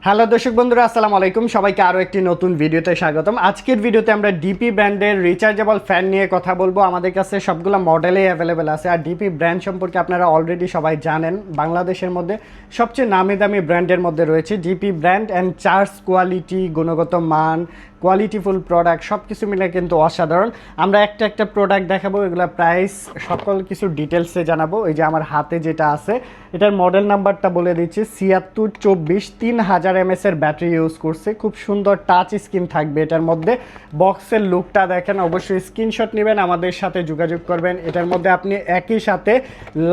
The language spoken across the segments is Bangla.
হ্যালো দর্শক বন্ধুরা, আসসালামু আলাইকুম। সবাইকে আরও একটি নতুন ভিডিওতে স্বাগতম। আজকের ভিডিওতে আমরা ডিপি ব্র্যান্ডের রিচার্জেবল ফ্যান নিয়ে কথা বলবো। আমাদের কাছে সবগুলো মডেলেই অ্যাভেলেবেল আছে। আর ডিপি ব্র্যান্ড সম্পর্কে আপনারা অলরেডি সবাই জানেন, বাংলাদেশের মধ্যে সবচেয়ে নামি দামি ব্র্যান্ডের মধ্যে রয়েছে DP brand. And charge quality, গুণগত মান, কোয়ালিটিফুল প্রোডাক্ট সব কিছু মিলে কিন্তু অসাধারণ। আমরা একটা প্রোডাক্ট দেখাবো, এগুলো প্রাইস সকল কিছু ডিটেলসে জানাবো। এই যে আমার হাতে যেটা আছে, এটার মডেল নাম্বারটা বলে দিচ্ছি 7624, 3000 mAh এর ব্যাটারি ইউজ করছে। খুব সুন্দর টাচ স্ক্রিন থাকবে এটার মধ্যে। বক্সের লুকটা দেখেন, অবশ্যই স্ক্রিনশট নেবেন, আমাদের সাথে যোগাযোগ করবেন। এটার মধ্যে আপনি একই সাথে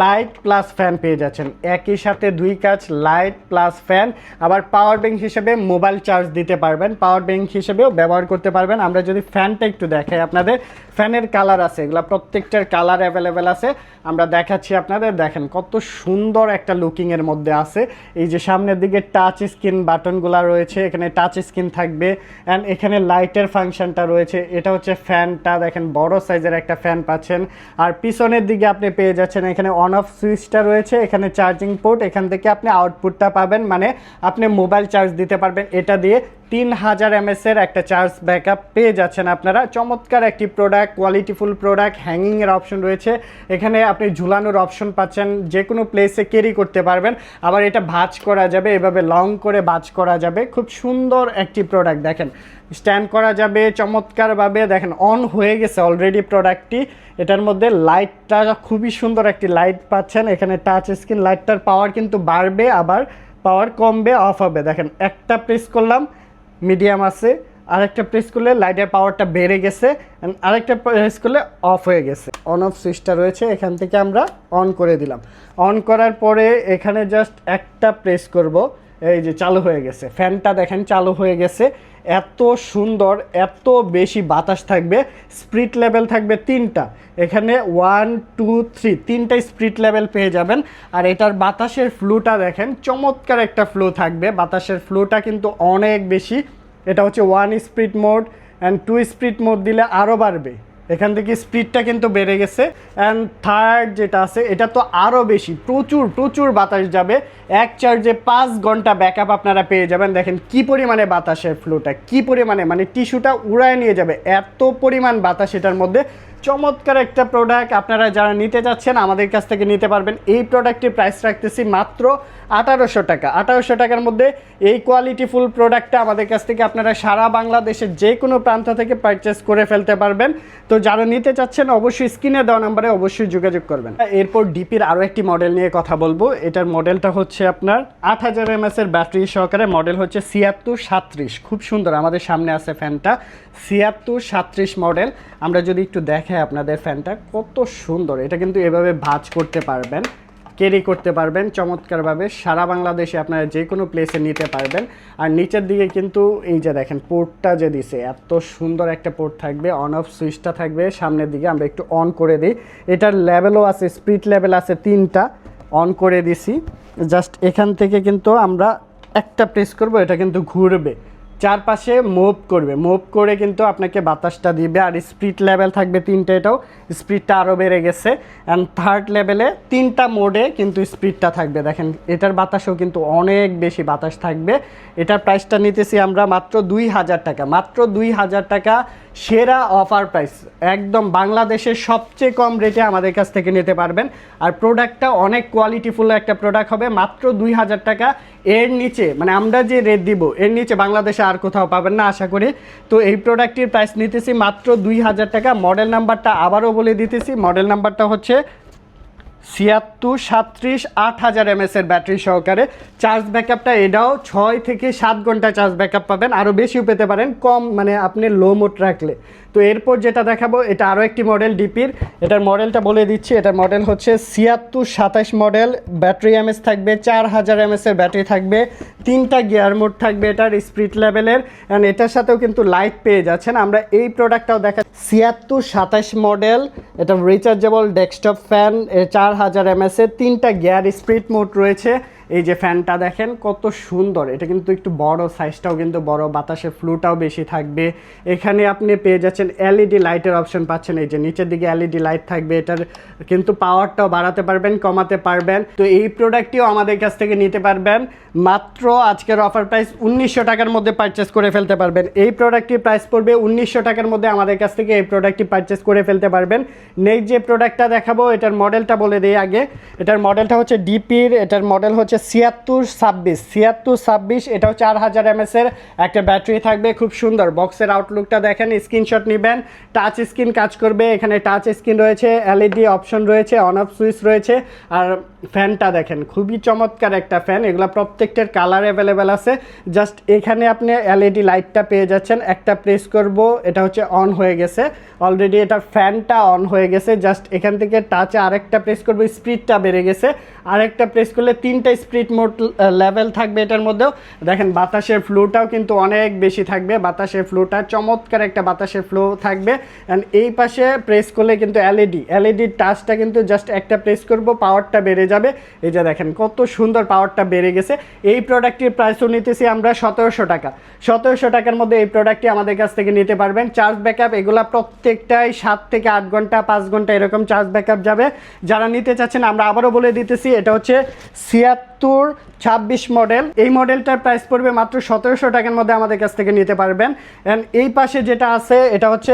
লাইট প্লাস ফ্যান পেয়ে যাচ্ছেন, একই সাথে দুই কাজ, লাইট প্লাস ফ্যান। আবার পাওয়ার ব্যাংক হিসেবে মোবাইল চার্জ দিতে পারবেন, পাওয়ার ব্যাংক হিসেবেও ব্যবহার করতে পারবেন। আমরা যদি ফ্যানটা একটু দেখাই আপনাদের, ফ্যানের কালার আছে, এগুলো প্রত্যেকটার কালার অ্যাভেলেবেল আছে। আমরা দেখাচ্ছি আপনাদের, দেখেন কত সুন্দর একটা লুকিংয়ের মধ্যে আছে। এই যে সামনের দিকে টাচ স্ক্রিন বাটনগুলো রয়েছে, এখানে টাচ স্ক্রিন থাকবে। অ্যান্ড এখানে লাইটের ফাংশনটা রয়েছে। এটা হচ্ছে ফ্যানটা, দেখেন বড় সাইজের একটা ফ্যান পাচ্ছেন। আর পিছনের দিকে আপনি পেয়ে যাচ্ছেন এখানে অন অফ সুইচটা রয়েছে, এখানে চার্জিং পোর্ট, এখান থেকে আপনি আউটপুটটা পাবেন, মানে আপনি মোবাইল চার্জ দিতে পারবেন এটা দিয়ে। 3000 mAh এর একটা চার্জ ব্যাকআপ পেয়ে যাচ্ছেন আপনারা। চমৎকার একটি প্রোডাক্ট, কোয়ালিটিফুল প্রোডাক্ট। হ্যাঙ্গিংয়ের অপশন রয়েছে, এখানে আপনি ঝুলানোর অপশন পাচ্ছেন, যে কোনো প্লেসে ক্যারি করতে পারবেন। আবার এটা ভাঁজ করা যাবে, এভাবে লং করে ভাঁজ করা যাবে। খুব সুন্দর একটি প্রোডাক্ট, দেখেন স্ট্যান্ড করা যাবে চমৎকারভাবে। দেখেন অন হয়ে গেছে অলরেডি প্রোডাক্টটি। এটার মধ্যে লাইটটা খুবই সুন্দর একটি লাইট পাচ্ছেন, এখানে টাচ স্ক্রিন। লাইটটার পাওয়ার কিন্তু বাড়বে, আবার পাওয়ার কমবে, অফ হবে। দেখেন একটা প্রেস করলাম মিডিয়াম আছে, আরেকটা প্রেস করলে লাইটের পাওয়ারটা বেড়ে গেছে, আরেকটা প্রেস করলে অফ হয়ে গেছে। অন অফ সুইচটা রয়েছে, এখান থেকে আমরা অন করে দিলাম। অন করার পরে এখানে জাস্ট একটা প্রেস করব, এই যে চালু হয়ে গেছে। ফ্যানটা দেখেন চালু হয়ে গেছে। এত সুন্দর, এত বেশি বাতাস থাকবে। স্পিড লেভেল থাকবে 3টা, এখানে 1 2 3 3টাই স্পিড লেভেল পেয়ে যাবেন। আর এটার বাতাসের ফ্লোটা দেখেন, চমৎকার একটা ফ্লো থাকবে। বাতাসের ফ্লোটা কিন্তু অনেক বেশি। এটা হচ্ছে 1 speed mode, and 2 speed mode দিলে আরও বাড়বে। এখান থেকে স্পিডটা কিন্তু বেড়ে গেছে। অ্যান্ড থার্ড যেটা আছে, এটা তো আরও বেশি, প্রচুর বাতাস যাবে। এক চার্জে 5 ঘন্টা ব্যাকআপ আপনারা পেয়ে যাবেন। দেখেন কি পরিমাণে বাতাসের ফ্লোটা, কি পরিমাণে, মানে টিস্যুটা উড়ায় নিয়ে যাবে, এত পরিমাণ বাতাস এটার মধ্যে। চমৎকার একটা প্রোডাক্ট, আপনারা যারা নিতে চাচ্ছেন আমাদের কাছ থেকে নিতে পারবেন। এই প্রোডাক্টের প্রাইস রাখতেছি মাত্র 1800 টাকা। 1800 টাকার মধ্যে এই কোয়ালিটিফুল প্রোডাক্টটা আমাদের কাছ থেকে আপনারা সারা বাংলাদেশের যে কোনো প্রান্ত থেকে পারচেস করে ফেলতে পারবেন। তো যারা নিতে চাচ্ছেন অবশ্যই স্ক্রিনে দেওয়া নাম্বারে অবশ্যই যোগাযোগ করবেন। এরপর ডিপির আরও একটি মডেল নিয়ে কথা বলবো। এটার মডেলটা হচ্ছে আপনার 8000 mAh এর ব্যাটারি সহকারে। মডেল হচ্ছে 7637। খুব সুন্দর, আমাদের সামনে আছে ফ্যানটা, 7637 মডেল। আমরা যদি একটু দেখাই আপনাদের, ফ্যানটা কত সুন্দর। এটা কিন্তু এভাবে ভাঁজ করতে পারবেন, ক্যারি করতে পারবেন চমৎকারভাবে। সারা বাংলাদেশে আপনারা যে কোনো প্লেসে নিতে পারবেন। আর নিচের দিকে কিন্তু এই যে দেখেন পোর্টটা যে দিছে, এত সুন্দর একটা পোর্ট থাকবে। অন অফ সুইচটা থাকবে সামনের দিকে। আমরা একটু অন করে দিই, এটার লেভেলও আছে, স্পিড লেভেল আছে 3টা। অন করে দিছি, জাস্ট এখান থেকে কিন্তু আমরা একটা প্রেস করব, এটা কিন্তু ঘুরবে, চারপাশে মুভ করবে, মুভ করে কিন্তু আপনাকে বাতাসটা দিবে। আর স্পিড লেভেল থাকবে 3টা, এটাও স্পিডটা আরও বেড়ে গেছে। অ্যান্ড থার্ড লেভেলে 3টা মোডে কিন্তু স্পিডটা থাকবে। দেখেন এটার বাতাসও কিন্তু অনেক বেশি বাতাস থাকবে। এটার প্রাইসটা নিতেছি আমরা মাত্র 2000 টাকা, মাত্র 2000 টাকা। সেরা অফার প্রাইস, একদম বাংলাদেশের সবচেয়ে কম রেটে আমাদের কাছ থেকে নিতে পারবেন। আর প্রোডাক্টটা অনেক কোয়ালিটিফুল একটা প্রোডাক্ট হবে, মাত্র 2000 টাকা। এর নিচে, মানে আমরা যে রেট দিব এর নিচে বাংলাদেশে আর কোথাও পাবেন না আশা করি। তো এই প্রোডাক্টটির প্রাইস নিতেছি মাত্র 2000 টাকা। মডেল নাম্বারটা আবারও বলে দিতেছি, মডেল নাম্বারটা হচ্ছে 7637, 8000 mAh এর ব্যাটারি সহকারে। চার্জ ব্যাকআপটা এটাও 6 থেকে 7 ঘন্টা চার্জ ব্যাকআপ পাবেন, আরও বেশিও পেতে পারেন কম, মানে আপনি লো মোড রাখলে। তো এরপর যেটা দেখাবো, এটা আরও একটি মডেল ডিপির। এটার মডেলটা বলে দিচ্ছি, এটার মডেল হচ্ছে 7627 মডেল। ব্যাটারি এমএস থাকবে 4000 mAh এর ব্যাটারি থাকবে, 3টা গিয়ার মোড থাকবে এটার স্পিড লেভেলের। অ্যান্ড এটার সাথেও কিন্তু লাইট পেয়ে যাচ্ছেন। আমরা এই প্রোডাক্টটাও দেখা 7627 মডেল। এটা রিচার্জেবল ডেস্কটপ ফ্যান, 4000 mAh, 3টা গিয়ার, স্পিড মোড রয়েছে। এই যে ফ্যানটা দেখেন কত সুন্দর, এটা কিন্তু একটু বড়, সাইজটাও কিন্তু বড়, বাতাসের ফ্লোটাও বেশি থাকবে। এখানে আপনি পেয়ে যাচ্ছেন এলইডি লাইটের অপশন পাচ্ছেন, এই যে নিচের দিকে এলইডি লাইট থাকবে, এটার কিন্তু পাওয়ারটাও বাড়াতে পারবেন, কমাতে পারবেন। তো এই প্রোডাক্টটিও আমাদের কাছ থেকে নিতে পারবেন মাত্র আজকের অফার প্রাইস 1900 টাকার মধ্যে পারচেস করে ফেলতে পারবেন। এই প্রোডাক্টটির প্রাইস পড়বে 1900 টাকার মধ্যে, আমাদের কাছ থেকে এই প্রোডাক্টটি পারচেস করে ফেলতে পারবেন। নেক্সট যে প্রোডাক্টটা দেখাবো এটার মডেলটা বলে দিই আগে। এটার মডেলটা হচ্ছে ডিপির, এটার মডেল হচ্ছে 7626। এটাও 4000 mAh এর একটা ব্যাটারি থাকবে, খুব সুন্দর। বক্সের আউটলুকটা দেখেন, স্ক্রিনশট নেবেন। টাচ স্ক্রিন কাজ করবে, এখানে টাচ স্ক্রিন রয়েছে, এলইডি অপশন রয়েছে, অন অফ সুইচ রয়েছে। আর ফ্যানটা দেখেন, খুবই চমৎকার একটা ফ্যান, এগুলো প্রত্যেকটার কালার অ্যাভেলেবেল আছে। জাস্ট এখানে আপনি এলইডি লাইটটা পেয়ে যাচ্ছেন, একটা প্রেস করব, এটা হচ্ছে অন হয়ে গেছে অলরেডি, এটা ফ্যানটা অন হয়ে গেছে। জাস্ট এখান থেকে টাচে আরেকটা প্রেস করব, স্পিডটা বেড়ে গেছে, আরেকটা প্রেস করলে 3টা স্পিড মোড লেভেল থাকবে এটার মধ্যেও। দেখেন বাতাসের ফ্লোটাও কিন্তু অনেক বেশি থাকবে, বাতাসের ফ্লোটা চমৎকার একটা বাতাসের ফ্লো থাকবে। অ্যান্ড এই পাশে প্রেস করলে কিন্তু এলইডির টাচটা কিন্তু জাস্ট একটা প্রেস করব, পাওয়ারটা বেড়ে যাবে। এই যে দেখেন কত সুন্দর পাওয়ারটা বেড়ে গেছে। এই প্রোডাক্টটির প্রাইসও নিতেছি আমরা 1700 টাকা। 1700 টাকার মধ্যে এই প্রোডাক্টটি আমাদের কাছ থেকে নিতে পারবেন। চার্জ ব্যাকআপ এগুলা প্রত্যেকটাই 7 থেকে 8 ঘন্টা, 5 ঘন্টা এরকম চার্জ ব্যাকআপ যাবে। যারা নিতে চাচ্ছেন আমরা আবারও বলে দিতেছি, এটা হচ্ছে 7626 মডেল। এই মডেলটার প্রাইস পড়বে মাত্র 1700 টাকার মধ্যে আমাদের কাছ থেকে নিতে পারবেন। অ্যান্ড এই পাশে যেটা আছে এটা হচ্ছে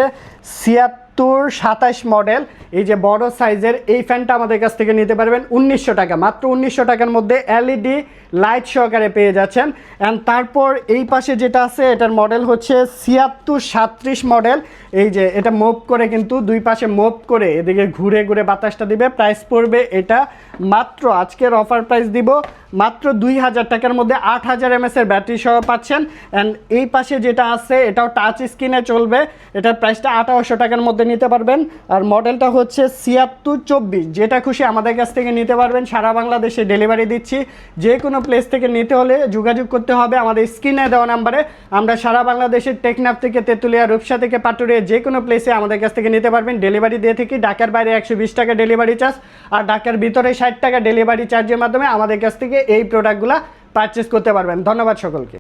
7627 মডেল, এই যে বড় সাইজের এই ফ্যানটা আমাদের কাছ থেকে নিতে পারবেন 1900 টাকা, মাত্র 1900 টাকার মধ্যে এলইডি লাইট সহকারে পেয়ে যাচ্ছেন। অ্যান্ড তারপর এই পাশে যেটা আছে এটার মডেল হচ্ছে 7637 মডেল। এই যে এটা মুভ করে, কিন্তু দুই পাশে মুভ করে এদিকে ঘুরে ঘুরে বাতাসটা দিবে। প্রাইস পড়বে এটা মাত্র আজকের অফার প্রাইস দিব মাত্র 2000 টাকার মধ্যে, 8000 mAh এর ব্যাটারি সহ পাচ্ছেন। অ্যান্ড এই পাশে যেটা আছে এটাও টাচ স্ক্রিনে চলবে, এটার প্রাইসটা 2800 টাকার মধ্যে নিতে পারবেন। আর মডেলটা হচ্ছে 7624, যেটা খুশি আমাদের কাছ থেকে নিতে পারবেন। সারা বাংলাদেশে ডেলিভারি দিচ্ছি, যে কোনো প্লেস থেকে নিতে হলে যোগাযোগ করতে হবে আমাদের স্ক্রিনে দেওয়া নাম্বারে। আমরা সারা বাংলাদেশের টেকনাফ থেকে তেঁতুলিয়া, রূপসা থেকে পাটুরিয়া, যে কোনো প্লেসে আমাদের কাছ থেকে নিতে পারবেন। ডেলিভারি দিয়ে থাকি, ঢাকার বাইরে 120 টাকা ডেলিভারি চার্জ, আর ঢাকার ভিতরে 60 টাকা ডেলিভারি চার্জের মাধ্যমে আমাদের কাছ থেকে এই প্রোডাক্টগুলো পারচেস করতে পারবেন। ধন্যবাদ সকলকে।